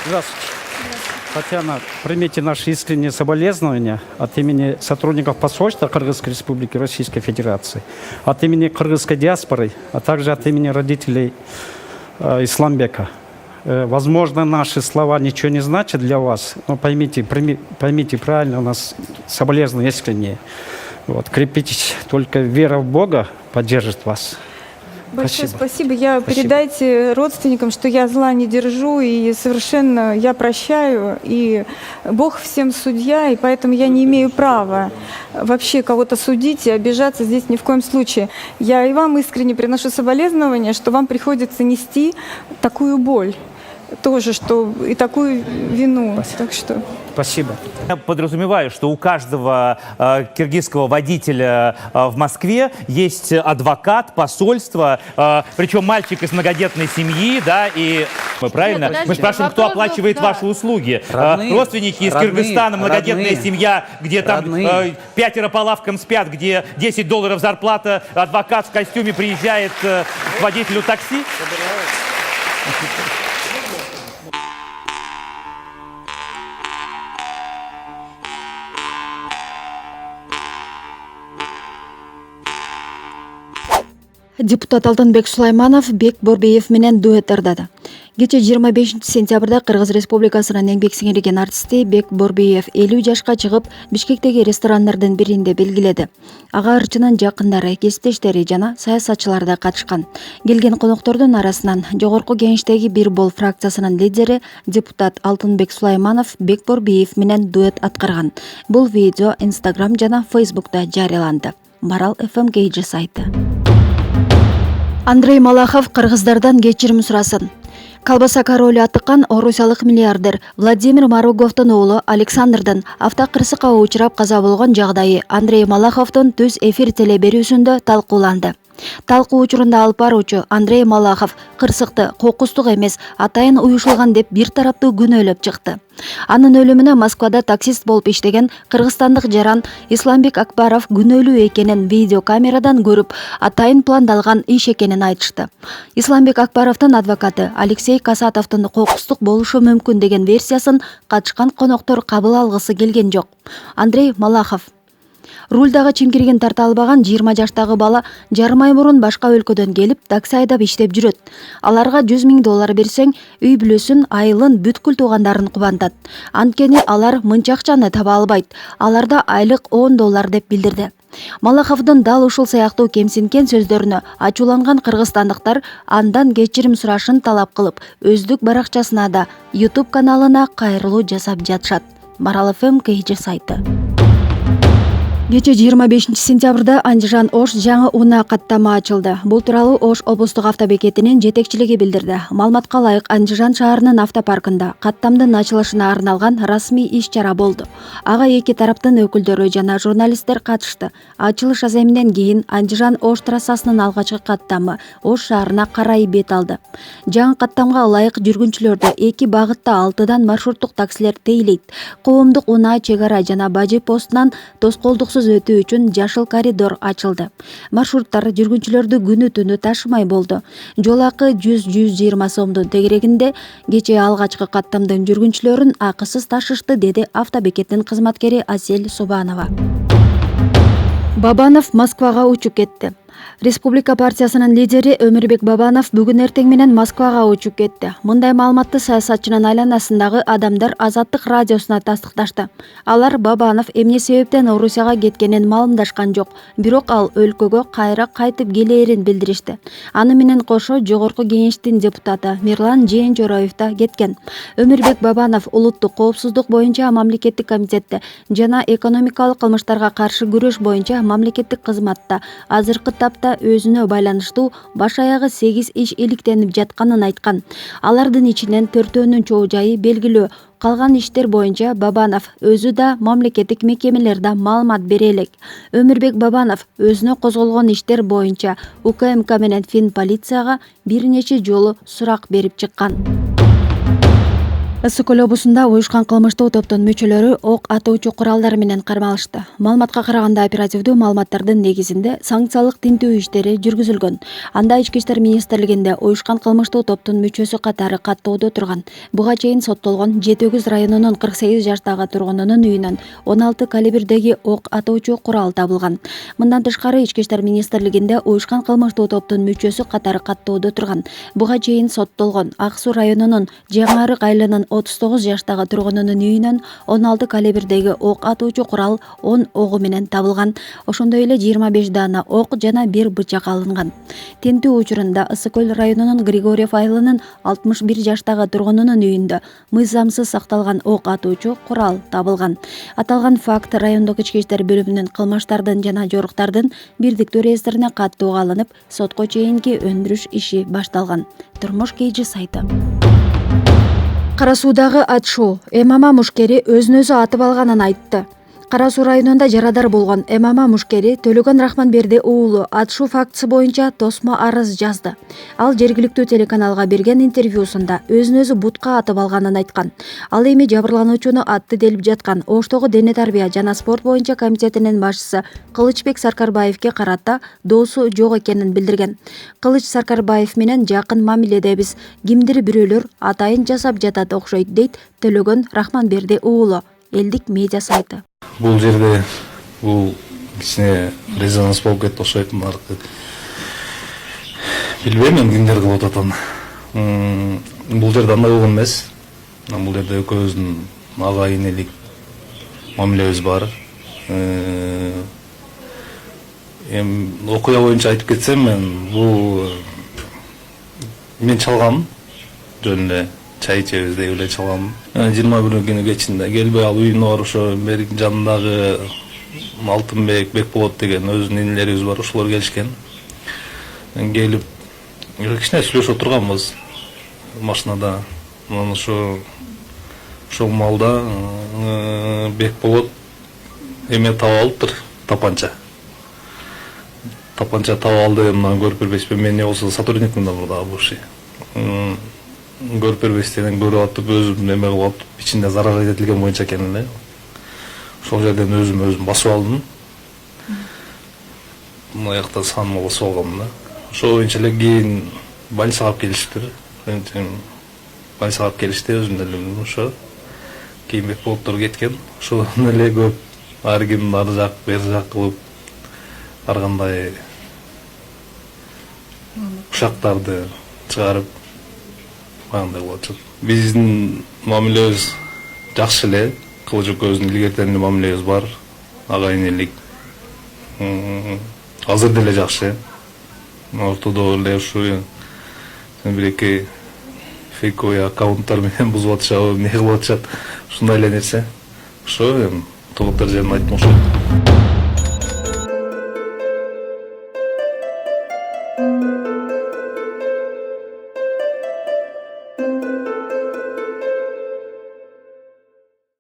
Здравствуйте. Татьяна, примите наши искренние соболезнования от имени сотрудников посольства Кыргызской Республики Российской Федерации, от имени кыргызской диаспоры, а также от имени родителей Исламбека. Возможно, наши слова ничего не значат для вас, но поймите правильно, у нас соболезнования искренние. Вот, крепитесь, только вера в Бога поддержит вас. Большое Спасибо. спасибо. Передайте родственникам, что я зла не держу и совершенно я прощаю. И Бог всем судья, и поэтому я не имею права вообще кого-то судить и обижаться здесь ни в коем случае. Я и вам искренне приношу соболезнования, что вам приходится нести такую боль тоже, что и такую вину. Спасибо. Так что... Спасибо. Я подразумеваю, что у каждого киргизского водителя в Москве есть адвокат, посольство, причем мальчик из многодетной семьи, да, и мы правильно? подожди, Мы спрашиваем, кто вопрос был, оплачивает да. ваши услуги. Родные, Родственники из родные, Кыргызстана, многодетная родные, семья, где там родные. 5 по лавкам спят, где $10 зарплата, адвокат в костюме приезжает к водителю такси. Депутат Алтынбек Сулайманов Бек Борбеев менен дуэт ырдады. Кече 25 сентябрда Кыргыз Республикасынын еңбек сиңирген артисти Бек Борбеев 50 жашка чыгып Бишкектеги рестораннардын биринде белгиледи. Ага ырчынын жакындары, кесиптештери жана саясатчылар да катышкан. Келген коноктордун арасынан Жогорку Кеңештеги Бир Бол фракциясынын лидери депутат Алтынбек Сулайманов Бек Борбеев менен дуэт аткарган. Бул видео Instagram жана Facebook'та жарыяланды. Марал FM KG сайты. Андрей Малахов кыргыздардан кечирим сурасын. Колбаса королу атыккан орусиялык миллиардер Владимир Маруговдун уулу Александрдын автокырсыкка учурап каза болгон жагдайы Андрей Малаховдун түз эфир телеберүүсүндө талкууланды. Талкуу учурунда алып баруучу Андрей Малахов кырсыкты кокустук эмес, атайын уюшулган деп бир тараптуу күнөөлөп чыкты. Анын өлүмүнө Москвада таксист болуп иштеген кыргызстандык жаран Исламбек Акбаров күнөөлүү экенин видеокамерадан көрүп, атайын пландалган иш экенин айтышты. Исламбек Акбаровдун адвокаты Алексей Касатовдун кокустук болушу мүмкүн деген версиясын катышкан коноктор кабыл алгысы келген жок. Андрей Малахов рулдагы чимкиригин тарта албаган 20 жаштагы бала жарым ай мурун башка өлкөдөн келип такси айдап иштеп жүрөт. Аларга $100 000 берсең, үй бүлөсүн, айылын, бүткүл туугандарын кубантат. Анткени алар мынча акчаны таба албайт. Аларда айлык $10 деп билдирди. Малаховдун дал ушул сыяктуу кемсинкен сөздөрүнө ачууланган кыргызстандыктар андан кечирим сурашын талап кылып, өздүк баракчасына да YouTube каналына кайрылуу жасап жатышат. Марал FM KG сайты. Кече 25 сентябрда Андижан Ош жаңы унаа каттама ачылды. Бул тууралуу Ош облустук автобекетинин жетекчилиги билдирди. Маалыматка ылайык Андижан шаарынын автопаркында каттамдын ачылышына арналган расмий иш-чара болду. Ага эки тараптын өкүлдөрү жана журналисттер катышты. Ачылыш аземинен кийин Андижан Ош трассасынын алгачкы каттамы Ош шаарына карай бет алды. Жаңы каттамга ылайык жүргүнчүлөрдү эки багытта 6дан маршруттук таксилер тейлейт. Коомдук унаа чек ара жана бажы постунан тоскоолдуксуз өтүү үчүн жашыл коридор ачылды. Маршруттар жүргүнчүлөрдү күнү түнү ташымай болду. Жол акы 100-120 сомдун тегерегинде кече алгачкы каттамдын жүргүнчүлөрүн акысыз ташышты, деди автобекеттин кызматкери Асель Субанова. Бабанов Москвага учуп кетти. Республика партиясынын лидери Өмүрбек Бабанов бүгүн эртең менен Москвага учуп кетти. Мындай маалыматты саясатчынын айланасындагы адамдар Азаттык радиосуна тастыкташты. Алар Бабанов эмне себептен Орусияга кеткенин маалымдашкан жок, бирок ал өлкөгө кайра кайтып келээрин билдиришти. Аны менен кошо Жогорку Кеңештин депутаты Мирлан Жээнжороев да кеткен. Өмүрбек Бабанов улуттук коопсуздук боюнча мамлекеттик комитетте жана экономикалык кылмыштарга каршы күрөш боюнча мамлекеттик кызматта азыркы тапта өзүнө байланыштуу баш аягы 8 иш иликтенип жатканын айткан. Алардын ичинен 4өөнүн чоо жайы белгилүү. Калган иштер боюнча Бабанов өзү да мамлекеттик мекемелерде маалымат бере элек. Өмүрбек Бабанов өзүнө козголгон иштер боюнча УКМК менен Фин полицияга бир нече жолу сурак берип чыккан. Ысык көл облусунда уюшкан кылмыштуу топтун мүчөлөрү ок атуучу куралдар менен кармалышты. Маалыматка караганда оперативдүү маалыматтардын негизинде санкциялык тинтүү иштери жүргүзүлгөн. Анда Ички иштер министрлигинде уюшкан кылмыштуу топтун мүчөсү катары каттоодо турган, буга чейин соттолгон Жети-Өгүз районунун 48 жаштагы тургунунун үйүнөн 16 калибрдеги ок атуучу курал табылган. Мындан тышкары Ички иштер министрлигинде уюшкан кылмыштуу топтун мүчөсү катары каттоодо турган, буга чейин соттолгон Ак Суу районунун Жаңы Арык айылынын 39 жаштагы тургунунун үйүнөн 16 калибрдеги ок атуучу курал 10 огу менен табылган. Ошондой эле 25 дана ок жана 1 бычак алынган. Тинтүү учурунда Ысык көл районунун Григорьев айылынын 61 жаштагы тургунунун үйүндө мыйзамсыз сакталган ок атуучу курал табылган. Аталган факт райондук ички иштер бөлүмүнүн кылмыштардын жана жоруктардын бирдиктүү реестрине каттууга алынып, сотко чейинки өндүрүш иши башталган. Турмуш KG сайты. Кара Суудагы атышуу ММА мушкери өзүн өзү атып алганын айтты. Кара Суу районунда жарадар болгон ММА мушкери Төлөгөн Рахманберди уулу атышуу фактысы боюнча тосмо арыз жазды. Ал жергиликтүү телеканалга берген интервьюсунда өзүн өзү бутка атып алганын айткан. Ал эми жабырлануучуну атты делип жаткан Оштогу дене тарбия жана спорт боюнча комитетинин башчысы Кылычбек Саркарбаевке карата доосу жок экенин билдирген. Кылыч Саркарбаев менен жакын мамиледебиз, кимдир бирөөлөр атайын жасап жатат окшойт, дейт Төлөгөн Рахманберди уулу. Элдик медиа сайты. Бул жерде бул кичине резонанс болуп кетти окшойт. Билбейм мен кимдер кылып атат аны. Бул жерде андай болгон эмес. Бул жерде экөөбүздүн ага инелик мамилебиз бар. Окуя боюнча айтып кетсем, мен чалгам, жөн эле чай ичебиз деп эле чалгам. 21 күнү кечинде келбей ал үйүнө бар, ошо берик жанындагы Алтынбек, Бекболот деген өзүнүн инелерибиз бар, ошолор келишкен. Келип кичине сүйлөшүп отурганбыз машинада. Анан ошол маалда Бекболот эме таап алыптыр, тапанча. Тапанча таап алды, мына көрүп бербейсизби? Мен не болсо сотрудникмин да мурда бывший. Көрүп бербейсизден көрүп атып, өзүм неме кылып атып, ичинде зарар этилген боюнча экен эле. Ошол жерден өзүм басып алдым. Мына жакта саныма басып алгам да. Ошол боюнча эле кийин больницага алып келиштир. Больницага алып келишти, өзүм деле ошо. Кийин Бекболоттор кеткен. Ошондон эле көп ар ким ар жак, бер жак кылып ар кандай ушактарды чыгарып андай болуп атат. Биздин мамилебиз жакшы эле. Кылыч экөөбүздүн илгертен эле мамилебиз бар. Ага инелик. Азыр деле жакшы. Ортодо эле ушу бир-эки фейковый аккаунттар менен бузуп атышабы, эмне кылып атышат. Ушундай эле нерсе. Ошо толук дәрежеде айттым ошо.